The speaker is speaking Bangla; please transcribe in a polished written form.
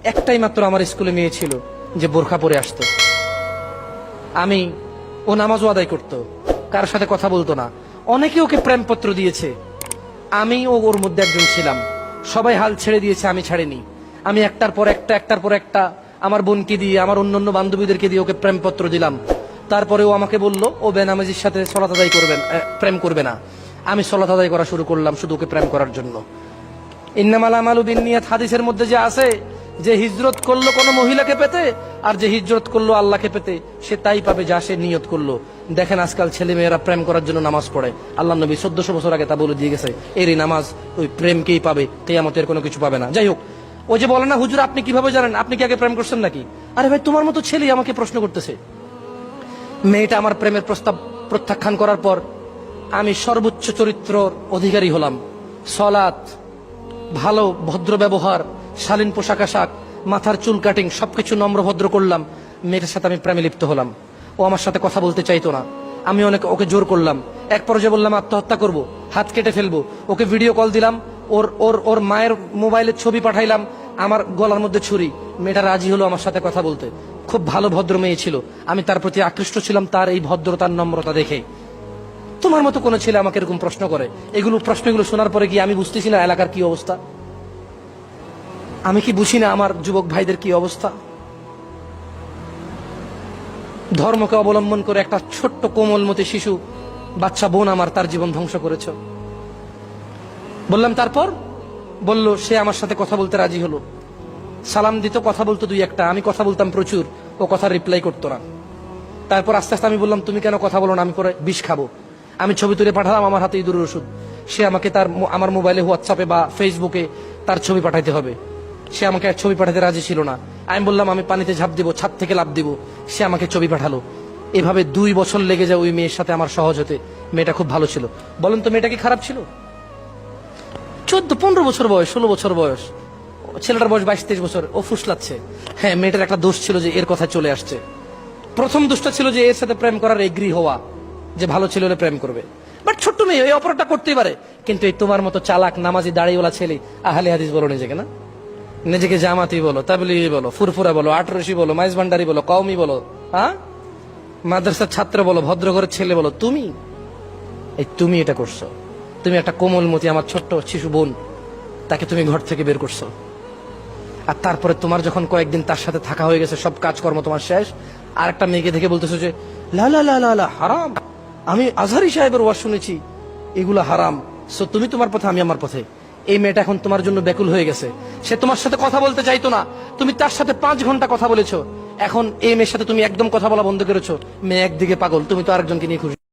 একটাই মাত্র আমার স্কুলে মেয়ে ছিল যে বোরখা পরে আসতো। ও নামাজও আদায় করতো, কার সাথে কথা বলতো না। অনেকে ওকে প্রেমপত্র দিয়েছে, ওর মধ্যে একজন ছিলাম। সবাই হাল ছেড়ে দিয়েছে, আমি ছাড়িনি। আমি একটার পর একটা আমার বোনকে দিয়ে, আমার অন্যান্য বান্ধবীদেরকে দিয়ে ওকে প্রেমপত্র দিলাম। তারপরে ও আমাকে বলল ও বেনামাজির সাথে সলাত আদায় প্রেম করবে না। আমি সলাত আদায় করা শুরু করলাম শুধু ওকে প্রেম করার জন্য। ইন্নামাল আমালু বিন্নিয়াত হাদিসের মধ্যে যে আছে যে হিজরত করলো কোন মহিলাকে পেতে, আর যে হিজরত করলো আল্লাহকে পেতে, সে তাই পাবে যা সে নিয়ত করলো। দেখেন আজকাল ছেলে মেয়েরা প্রেম করার জন্য নামাজ পড়ে। আল্লাহ নবী 1400 বছর আগে তা বলে দিয়ে গেছে, এরই নামাজ ওই প্রেমকেই পাবে, কিয়ামতের কোনো কিছু পাবে না। যাই হোক, ও যে বলে না হুজুর আপনি কিভাবে জানেন, আপনি কি আগে প্রেম করছেন নাকি? আরে ভাই, তোমার মতো ছেলে আমাকে প্রশ্ন করতেছে। মেয়েটা আমার প্রেমের প্রস্তাব প্রত্যাখ্যান করার পর আমি সর্বোচ্চ চরিত্রর অধিকারী হলাম। সলাত, ভালো ভদ্র ব্যবহার, শালীন পোশাক আশাক, মাথার চুল কাটিং সবকিছু নম্র ভদ্র করলাম। মেয়েটার সাথে আমি প্রেমে লিপ্ত হলাম। ও আমার সাথে কথা বলতে চাইতো না, আমি ওকে জোর করলাম। এক পর্যায়ে বললাম আত্মহত্যা করব, হাত কেটে ফেলবো। ওকে ভিডিও কল দিলাম, ওর ওর ওর মায়ের মোবাইলের ছবি পাঠাইলাম, আমার গলার মধ্যে ছুরি। মেয়েটা রাজি হলো আমার সাথে কথা বলতে। খুব ভালো ভদ্র মেয়ে ছিল, আমি তার প্রতি আকৃষ্ট ছিলাম তার এই ভদ্রতার নম্রতা দেখে। তোমার মতো কোনো ছেলে আমাকে এরকম প্রশ্ন করে, প্রশ্নগুলো শোনার পরে কি আমি বুঝতেছি না এলাকার কি অবস্থা? আমি কি বুঝি না আমার যুবক ভাইদের কি অবস্থা? ধর্মকে অবলম্বন করে একটা ছোট্ট কোমলমতি শিশু বাচ্চা বোন আমার, তার জীবন ধ্বংস করেছ। বললাম, তারপর বলল সে আমার সাথে কথা বলতে রাজি হলো। সালাম দিত, কথা বলতো দুই একটা, আমি কথা বলতাম প্রচুর, ও কথা রিপ্লাই করতো না। তারপর আস্তে আস্তে আমি বললাম তুমি কেন কথা বলো না, আমি পরে বিষ খাবো। আমি ছবি তুলে পাঠালাম, আমার হাতে ইঁদুরের ওষুধ। সে আমাকে আমার মোবাইলে হোয়াটসঅ্যাপে বা ফেসবুকে তার ছবি পাঠাইতে হবে। সে আমাকে ছবি পাঠাতে রাজি ছিল না। আমি বললাম আমি পানিতে ঝাঁপ দিব, ছাদ থেকে লাফ দিব। সে আমাকে ছবি পাঠালো। এভাবে 2 বছর লেগে যায় ওই মেয়ের সাথে আমার সহজ হতে। মেয়েটা খুব ভালো ছিল। বলেন তো মেয়েটা কি খারাপ ছিল? 14-15 বছর বয়স, 16 বছর বয়স, ছেলেটার বয়স 22-23 বছর। ও ফুসলাচ্ছে। হ্যাঁ, মেয়েটার একটা দোষ ছিল যে এর কথা চলে আসছে। প্রথম দোষটা ছিল যে এর সাথে প্রেম করার এগ্রি হওয়া, যে ভালো ছেলে হলে প্রেম করবে। বাট ছোট্ট মেয়ে, এই অপরাধটা করতেই পারে। কিন্তু এই তোমার মতো চালাক নামাজি দাড়িওয়ালা ছেলে, আহলে হাদিস বলো নিজেকে, না নিজেকে জামাতি বলো, তাবলিগি বলো, ফুরফুরা বলো, আটরশি বলো, মাইজ ভান্ডারি বলো, কওমি বলো, হ্যাঁ মাদ্রাসার ছাত্র বলো, ভদ্র ঘরের ছেলে বলো, তুমি এটা করছো। তুমি একটা কোমলমতি আমার ছোট্ট শিশু বোন, তাকে তুমি ঘর থেকে বের করছো। আর তারপরে তোমার যখন কয়েকদিন তার সাথে থাকা হয়ে গেছে, সব কাজকর্ম তোমার শেষ, আর একটা মেয়েকে দেখে বলতেছো যে লা লা লা লা লা হারাম। আমি আজহারি সাহেবের ওয়াজ শুনেছি, এগুলো হারাম। সো তুমি তোমার পথে, আমি আমার পথে। এই মেয়েটা এখন তোমার জন্য ব্যাকুল হয়ে গেছে। সে তোমার সাথে কথা বলতে চাইতো না, তুমি তার সাথে 5 ঘন্টা কথা বলেছো। এখন এই মেয়ের সাথে তুমি একদম কথা বলা বন্ধ করেছো। মেয়ে একদিকে পাগল, তুমি তো আরেকজনকে নিয়ে খুশি।